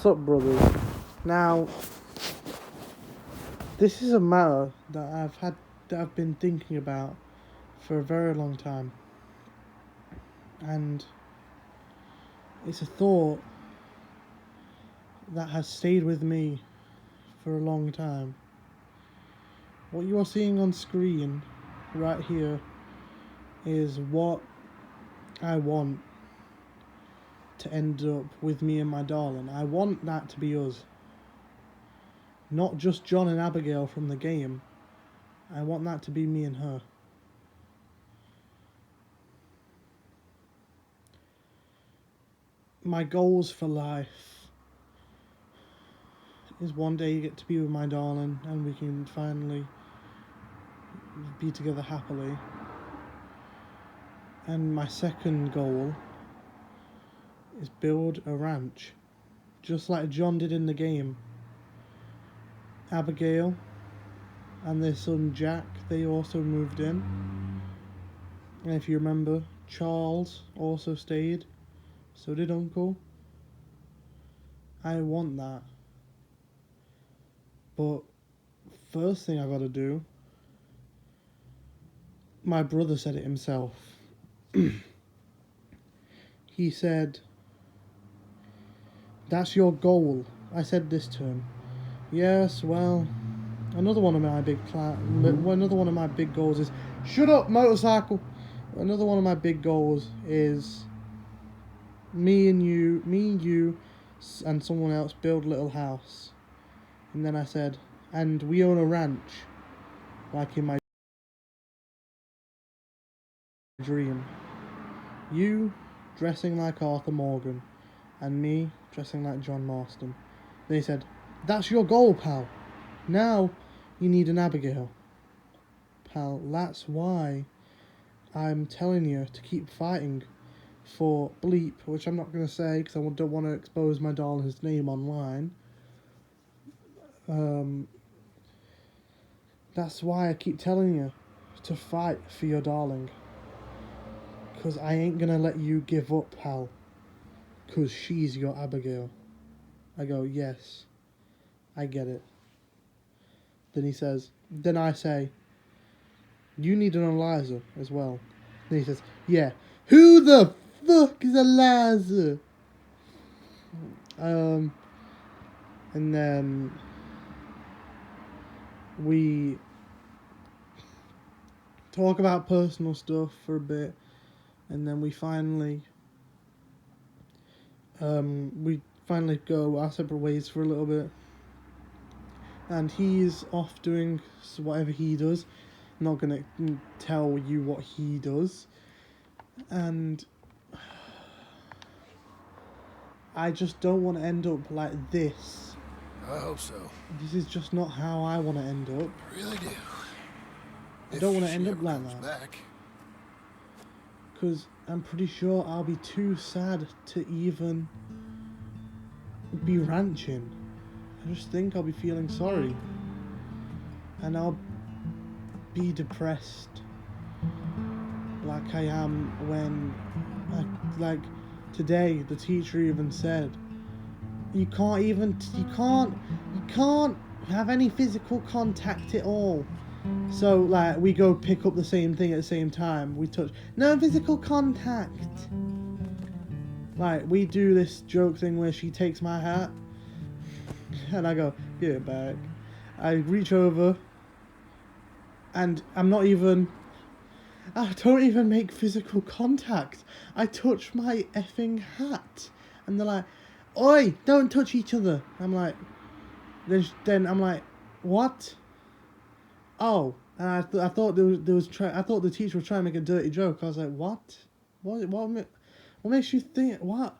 What's up, brothers? Now, this is a matter that I've been thinking about for a very long time, and it's a thought that has stayed with me for a long time. What you are seeing on screen right here is what I want to end up with me and my darling. I want that to be us. Not just John and Abigail from the game. I want that to be me and her. My goals for life is one day you get to be with my darling and we can finally be together happily. And my second goal is build a ranch, just like John did in the game. Abigail and their son Jack, they also moved in. And if you remember, Charles also stayed. So did Uncle. I want that. But first thing I gotta do, my brother said it himself. He said, "That's your goal." I said this to him. Yes, well, another one of my big goals is, shut up, motorcycle. Another one of my big goals is me and you, and someone else build a little house. And then I said, and we own a ranch, like in my dream. You dressing like Arthur Morgan, and me dressing like John Marston. They said, that's your goal, pal. Now you need an Abigail. Pal, that's why I'm telling you to keep fighting for Bleep, which I'm not going to say because I don't want to expose my darling's name online. That's why I keep telling you to fight for your darling. Because I ain't going to let you give up, pal. Because she's your Abigail. I go, yes, I get it. Then I say, you need an Eliza as well. Then he says, yeah, who the fuck is Eliza? And then we talk about personal stuff for a bit, and then we finally go our separate ways for a little bit. And he's off doing whatever he does. I'm not gonna tell you what he does. And I just don't want to end up like this. I hope so. This is just not how I want to end up. I really do. I don't want to end up like that. Back. Because I'm pretty sure I'll be too sad to even be ranching. I just think I'll be feeling sorry. And I'll be depressed. Like I am when, like today, the teacher even said, you can't have any physical contact at all. So, like, we go pick up the same thing at the same time. We touch. No physical contact. Like, we do this joke thing where she takes my hat. And I go, give it back. I reach over. And I don't even make physical contact. I touch my effing hat. And they're like, oi, don't touch each other. I'm like, then I'm like, what? Oh, and I thought I thought the teacher was trying to make a dirty joke. I was like, what? What makes you think what?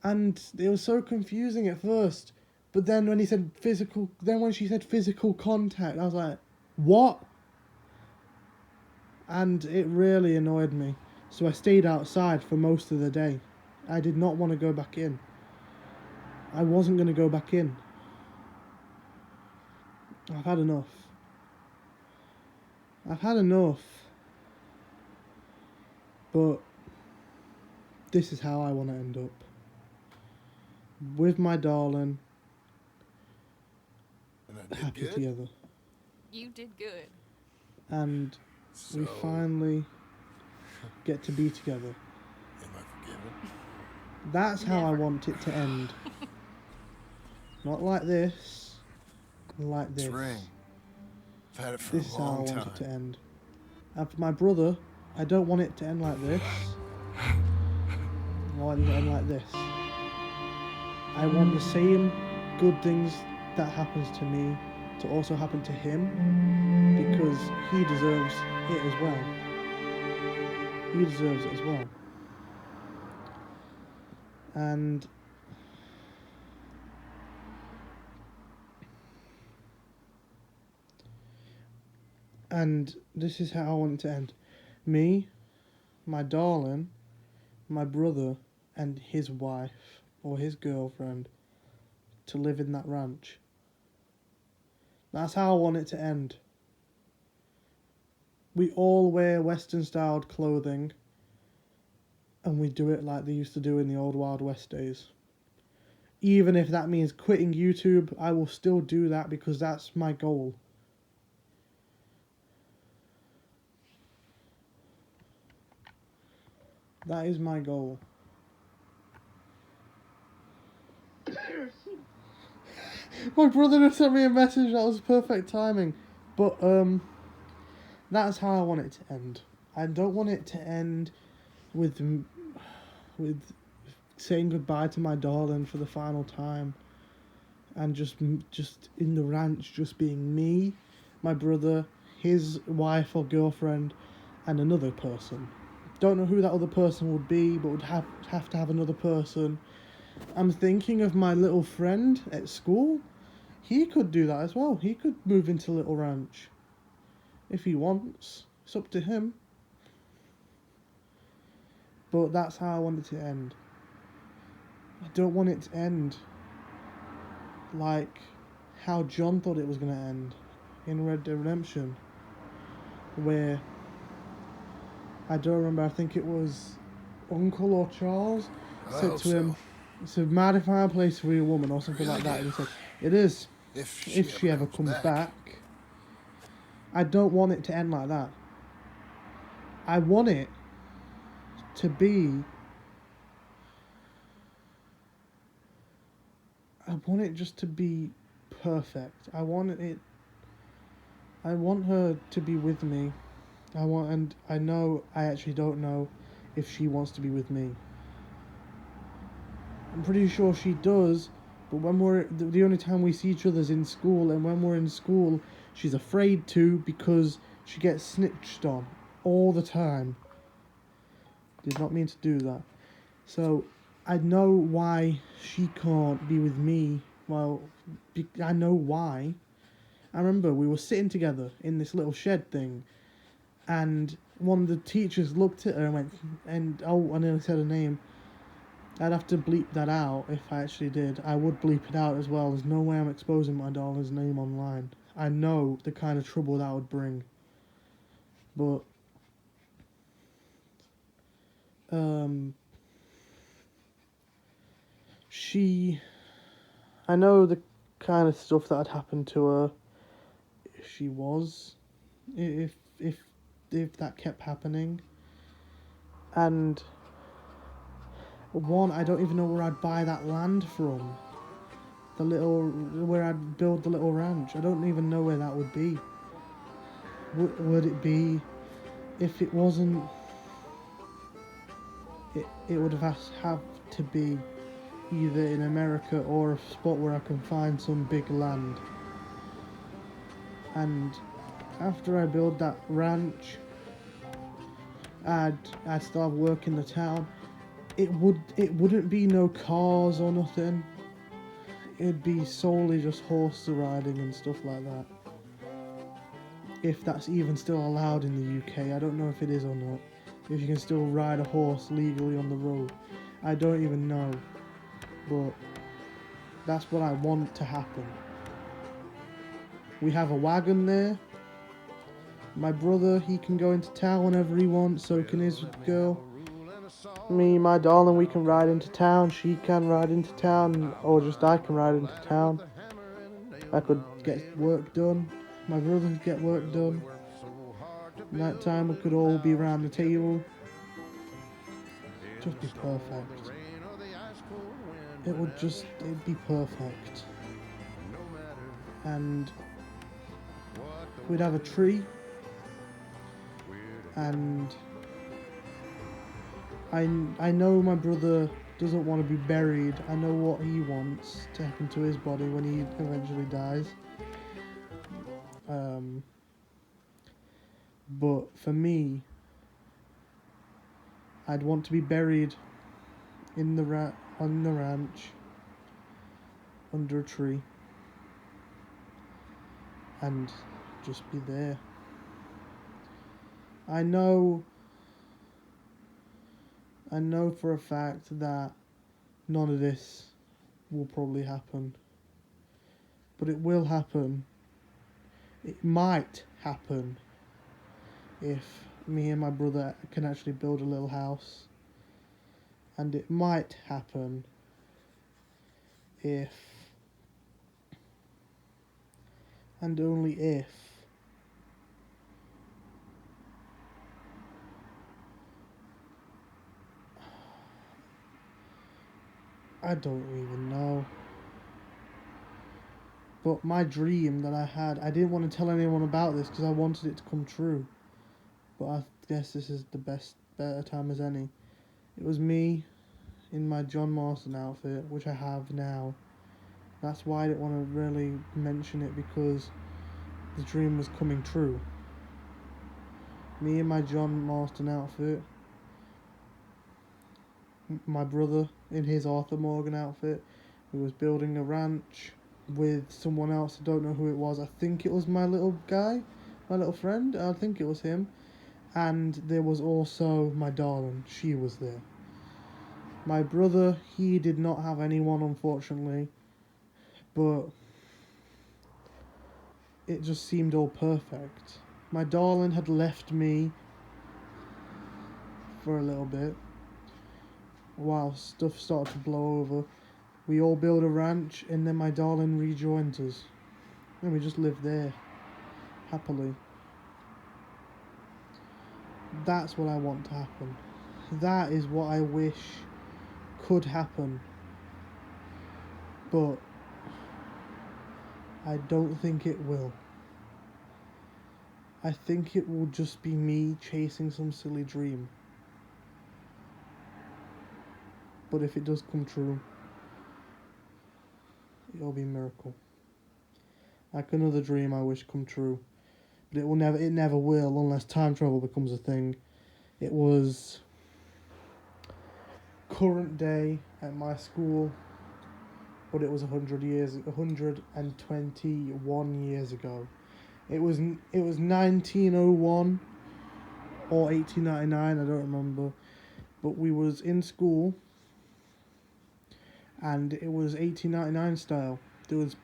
And it was so confusing at first. But then when she said physical contact, I was like, what? And it really annoyed me. So I stayed outside for most of the day. I did not want to go back in. I wasn't going to go back in. I've had enough. But this is how I want to end up. with my darling, And I did happy good? together. You did good. And we So, finally get to be together. am I forgiven? That's how I Never. want it to end. Not like this, like This this. ring. I've had it for This a is how I long want time. it to end. And for my brother, I don't want it to end like this. I want it to end like this. I want the same good things that happens to me to also happen to him because he deserves it as well. He deserves it as well. And this is how I want it to end. Me, my darling, my brother, and his wife or his girlfriend to live in that ranch. That's how I want it to end. We all wear Western styled clothing and we do it like they used to do in the old Wild West days. Even if that means quitting YouTube, I will still do that because that's my goal. That is my goal. My brother just sent me a message. That was perfect timing. But that's how I want it to end. I don't want it to end with saying goodbye to my darling for the final time, and just in the ranch, just being me, my brother, his wife or girlfriend, and another person. Don't know who that other person would be, but would have to have another person. I'm thinking of my little friend at school. He could do that as well. He could move into Little Ranch if he wants. It's up to him. But that's how I want it to end. I don't want it to end like how John thought it was going to end in Red Dead Redemption, where I don't remember, I think it was Uncle or Charles I said hope to him, so. he said, "Mad if I have a place for your woman," or something Really like that. do. And he said, "It is, If if she ever comes back." I don't want it to end like that. I want it to be. I want it just to be perfect. I want her to be with me. And I know, I actually don't know if she wants to be with me. I'm pretty sure she does, but when the only time we see each other is in school, and when we're in school, she's afraid to because she gets snitched on all the time. Did not mean to do that. So, I know why she can't be with me. Well, I know why. I remember we were sitting together in this little shed thing, and one of the teachers looked at her and went, I nearly said her name. I'd have to bleep that out if I actually did. I would bleep it out as well. There's no way I'm exposing my darling's name online. I know the kind of trouble that would bring. But, I know the kind of stuff that had happened to her if she was, if that kept happening. And one, I don't even know where I'd buy that land from. Where I'd build the little ranch. I don't even know where that would be. Would it be, if it wasn't, it would have to be either in America or a spot where I can find some big land. And after I build that ranch, I'd still have work in the town. It wouldn't be no cars or nothing. It'd be solely just horse riding and stuff like that. If that's even still allowed in the UK, I don't know if it is or not. If you can still ride a horse legally on the road, I don't even know. But that's what I want to happen. We have a wagon there. My brother, he can go into town whenever he wants, so can his girl. Me, my darling, we can ride into town. She can ride into town, or just I can ride into town. I could get work done. My brother could get work done. And that time we could all be around the table. Just be perfect. It'd be perfect. And we'd have a tree. And I know my brother doesn't want to be buried. I know what he wants to happen to his body when he eventually dies. But for me, I'd want to be buried on the ranch under a tree and just be there. I know for a fact that none of this will probably happen. But it will happen. It might happen if me and my brother can actually build a little house. And it might happen if, and only if, I don't even know. But my dream that I had, I didn't want to tell anyone about this because I wanted it to come true. But I guess this is the better time as any. It was me in my John Marston outfit, which I have now. That's why I didn't want to really mention it, because the dream was coming true. Me in my John Marston outfit. My brother in his Arthur Morgan outfit, who was building a ranch with someone else. I don't know who it was. I think it was my little guy, my little friend. I think it was him. And there was also my darling. She was there. My brother, he did not have anyone, unfortunately. But it just seemed all perfect. My darling had left me for a little bit while stuff started to blow over. We all built a ranch, and then my darling rejoined us. And we just lived there, happily. That's what I want to happen. That is what I wish could happen. But I don't think it will. I think it will just be me chasing some silly dream. But if it does come true, it'll be a miracle. Like another dream I wish come true. But it never will unless time travel becomes a thing. It was current day at my school, but it was 121 years ago. It was 1901 or 1899, I don't remember. But we was in school, and it was 1899 style. There was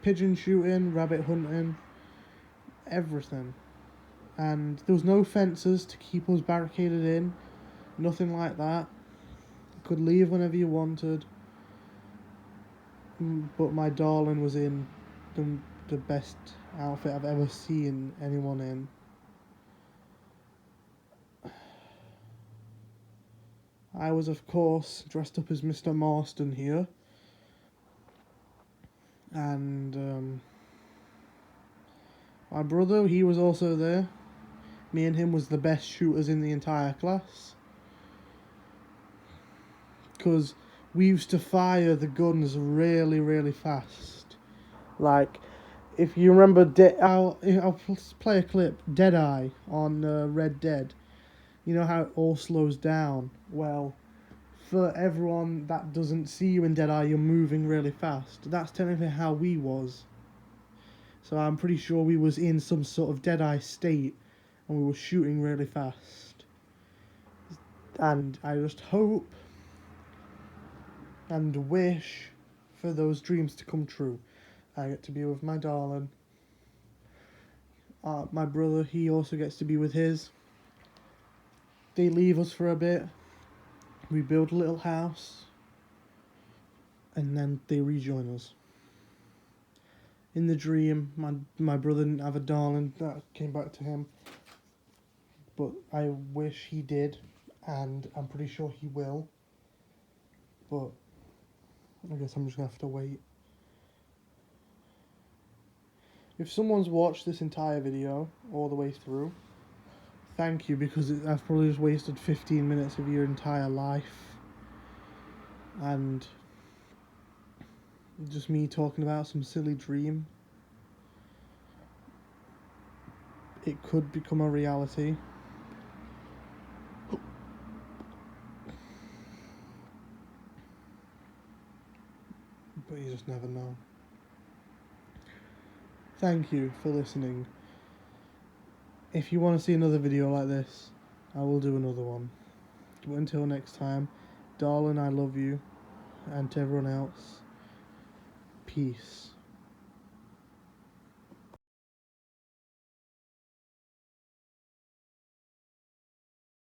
pigeon shooting, rabbit hunting, everything. And there was no fences to keep us barricaded in, nothing like that. You could leave whenever you wanted. But my darling was in the best outfit I've ever seen anyone in. I was, of course, dressed up as Mr. Marston here. And my brother, he was also there. Me and him was the best shooters in the entire class. Because we used to fire the guns really, really fast. Like, if you remember, I'll play a clip, Deadeye on Red Dead. You know how it all slows down? Well, for everyone that doesn't see you in Deadeye, you're moving really fast. That's technically how we was. So I'm pretty sure we was in some sort of Deadeye state, and we were shooting really fast. And I just hope and wish for those dreams to come true. I get to be with my darling. My brother, he also gets to be with his. They leave us for a bit. We build a little house, and then they rejoin us. In the dream, my brother didn't have a darling that came back to him, but I wish he did, and I'm pretty sure he will. But I guess I'm just gonna have to wait. If someone's watched this entire video all the way through, thank you, because I've probably just wasted 15 minutes of your entire life. And just me talking about some silly dream. It could become a reality. But you just never know. Thank you for listening. If you want to see another video like this, I will do another one. But until next time, darling, I love you. And to everyone else, peace.